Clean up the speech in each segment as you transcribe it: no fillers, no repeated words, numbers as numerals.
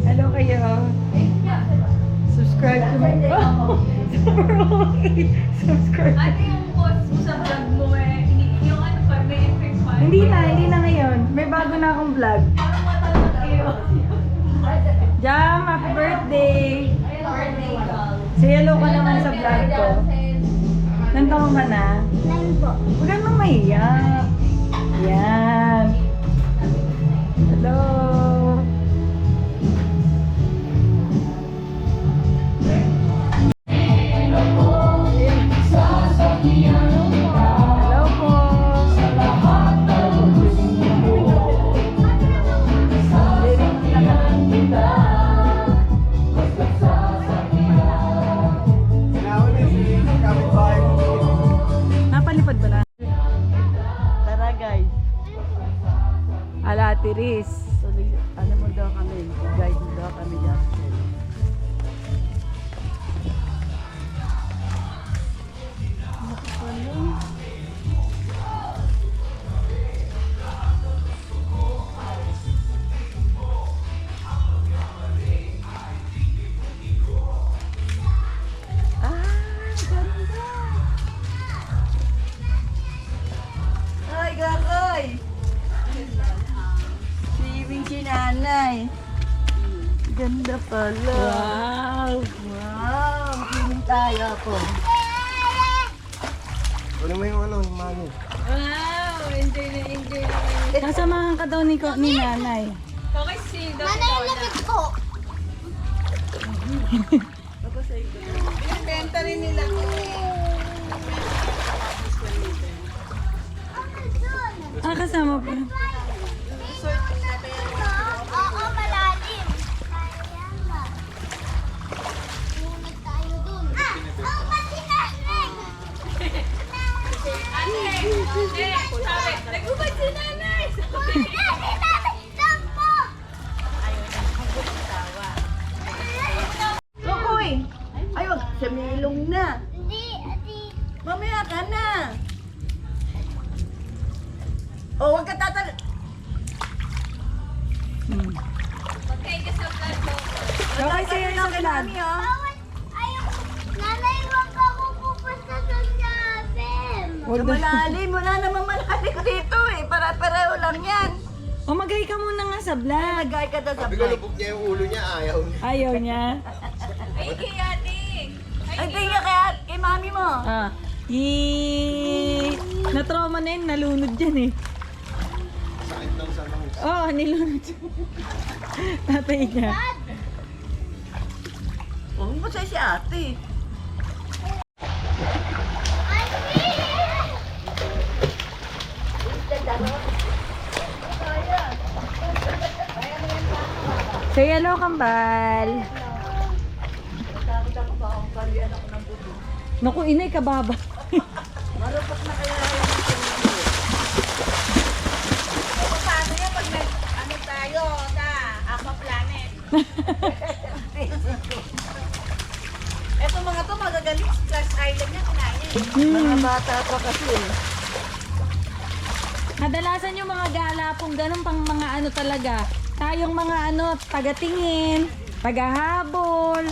Hello kayo. Subscribe to my... Oh, super okay. Subscribe. Ano yung post mo sa vlog mo eh? Yung ano pa, may effect pa. Hindi na ngayon. May bago na akong vlog. Parang matalot kayo. Jam, happy birthday! Birthday call. Say hello ka naman sa vlog ko. Nang taong ka na? Huwag ka nang mahiya. Yan. Hello. Hello po. Napalipad ba na? Tara guys, Ala, Tiris. ano mo daw kami, guide mo daw kami dyan. Ay, gakoy! Swimming si nanay. Ganda pala. Wow. Wow, makinig tayo ako. Ano mo yung ano, yung mani? Wow! Enjoy na enjoy na. Kasamahan ka daw ni nanay. Okay, si Nanay ko. Benta rin nila ko. Ah, kasama po. Oo, malalim. Kaya nga. Tunod tayo dun. Oo, pati nanay. sabi, nagubad si nanay! Kukoy! Ay, wag siya may ilong na. Hindi. Mamaya ka na. O, wag ka tatal... Okay, kasi vlog mo. Okay, sa'yo na vlog. Mami, oh. Bawal. Ayaw. Nanay, wag ako pupunta sa sabim. Sa malalim, wala namang malalim dito eh. Para-pareho lang yan. O, mag-hi ka muna nga sa Ay, vlog. mag-guide ka daw sa Sabi ko, vlog. lubog niya yung ulo niya, ayaw niya. Ayaw niya. Ay, kay ate. Ay, tingnan kay mami mo. Ah. Na-trauma na yun, nalunod yan eh. Sakit lang sa nang. Oo, nilunod siya. Tatay niya. Huwag mo sa'yo si ate. Say hello, kambal. Naku, inay, kababa. Marupok na kaya yung Paano yan pag ano tayo sa Aqua Planet? Eto mga to magagaling. Plus Island niya, kinain. Mga bata pa kasi. Kadalasan yung mga gala pong ganun pang mga ano talaga. Tayong mga ano, tagatingin, tagahabol.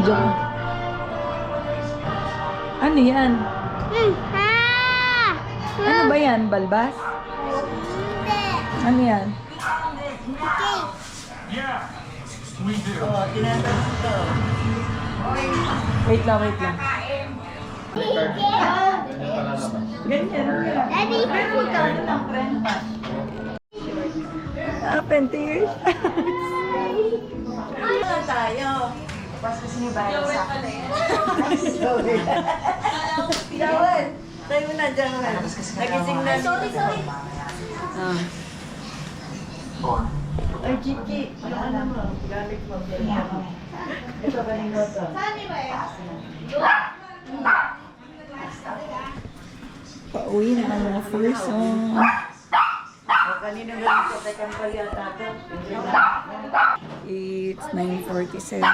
Diyan. Ano yan? Ano ba yan? Balbas? Hindi. Ano yan? Oh, tinatanong ko. Wait lang, wait lang. Ganyan. Daddy, Pero magkano ng friend pa? Open to yours. Ano tayo? Tapos kasi ni Bayo sa akin. Sorry. Jawel. Tayo mo na, Jawel. Nagising na. Sorry. Ah. Ay, Kiki. Yung ano mo? Gamit mo. Ito kanino to? Pauwi na ang mga person. O, kanino ganito? Tekang palyata to. It's 9:47.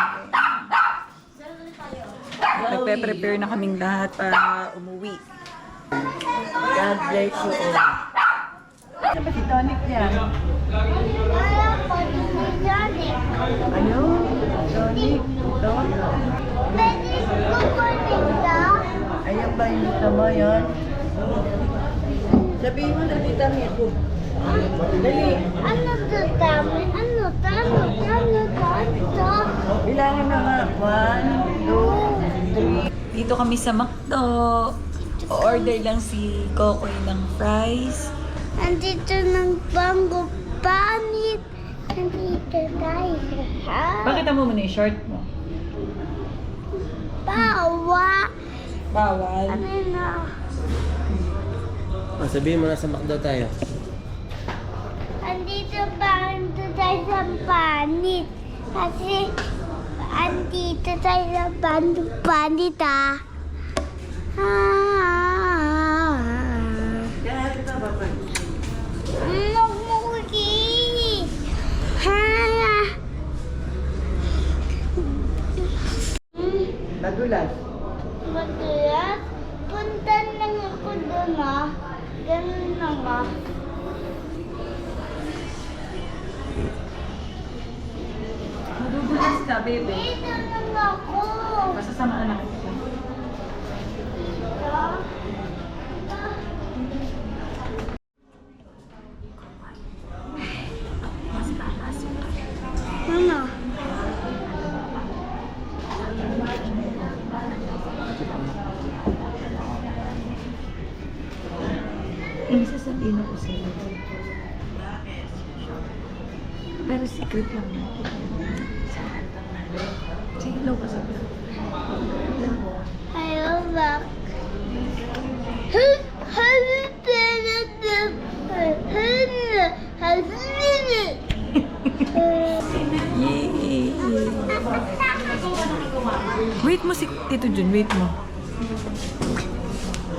Nagpe-prepare na kaming lahat para umuwi. God bless you all. Ano ba si Tonic niya? wala ko si Daddy. Ano? Tonic? Ito? Pwede kukunin ka? Ayan ba yung gusto mo yun? Sabihin mo na Tita Miko. Dali. Ano to, dami? Ano to? Bilangan na nga. 1, 2, 3. Dito kami sa McDo. Order lang si Kokoy ng fries. Andito ng banggo panit. Andito tayo sa Pakita mo muna yung short mo. bawa. Bawal. Ano na? Sabihin mo na sa McDo tayo. Andito tayo sa panit. Kasi andito tayo sa panit ah. Kaya kita ba ba? Magmukhi. Nagulat. Matulas. Punta lang ako doon ah. Ganun lang ah. Madudulas ka, baby. Dito lang ako. Masasamaan na kita. Ano? May sasabihin ako sa'yo. Pero secret lang natin. Say hello ka sa vlog. Ayaw back. Yay! Wait mo si Tito Jun, wait mo.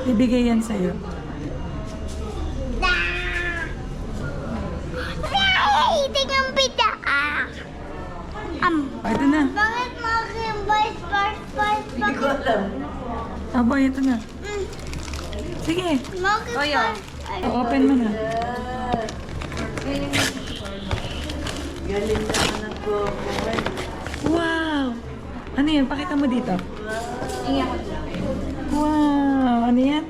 Bibigay yan sa'yo. Iting ang pita ah. Ito na. Bakit mo aking spice? Hindi ko alam. Aba, ito na. Sige. Open mo na. Galing naman ang Coco. Wow! Ano yan? Pakita mo dito. Wow! Ano yan?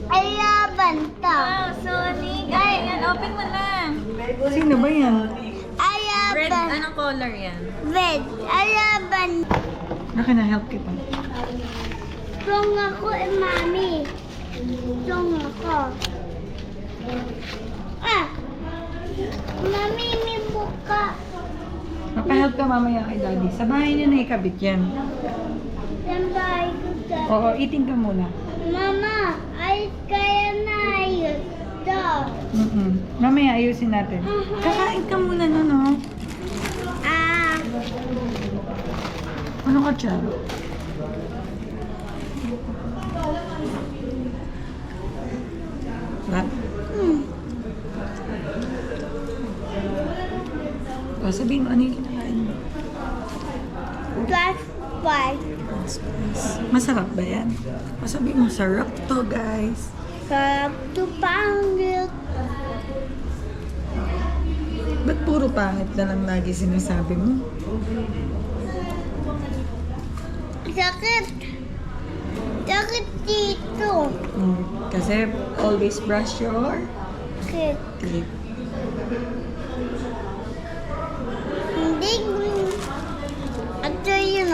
Ayaban to. Sonic. Ay, yan. Open mo na. Sino ba yan? Red. Ayaban. Anong color yan? Red. Ayaban. Naka na-help kita. Strong ako mami. Strong ako. Mami, may buka. Mapa-help ka mamaya kay Daddy. Sa bahay niya na ikabit yan. Saan ba ko sa... Oo, eating ka muna. Mama, ay kaya na ayos to. Mamaya ayusin natin. Kakain ka muna nun, no? Ano ka dyan? Ba? O, sabihin mo, ano yung kinakain mo? Plus 5. Masarap ba yan? O, sabihin mo, sarap to, guys. Sarap to pangit. Ba't puro pangit na lang lagi sinasabi mo? sakit. Sakit dito. Kasi always brush your Sakit. teeth. Hindi. Ito yun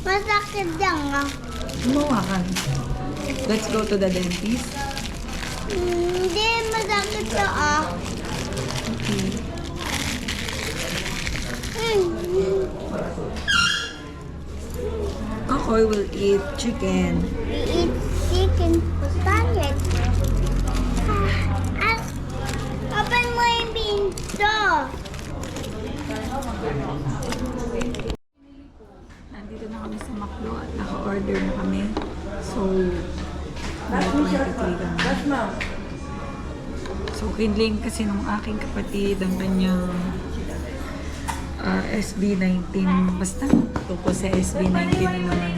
masakit lang Gumawa ka. Let's go to the dentist. Hindi masakit to Okay. Kokoy will eat chicken. We eat chicken sandwich. Open mo yung pinto. Nandito na kami sa McDo at naka-order na kami. So, may 23 kami. So, kinlane kasi nung aking kapatid ang kanyang SB19. Basta, tungkol sa SB19 naman.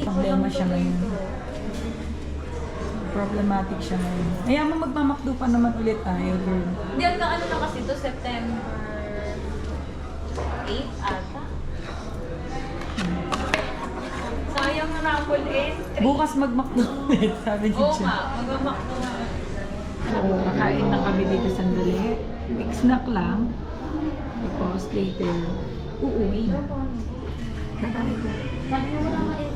Problema siya ngayon. Problematic siya ngayon. Kaya mo magmamakdo pa naman ulit tayo, girl. Hindi, ang ano na kasi ito, September 8 ata. Sayang na Rumble 8. Bukas magmakdo ulit, sabi ni Oo Jen. nga, magamakdo na. So, kakain na kami dito sandali. Quick snack lang. Tapos later, uuwi na. Bye-bye.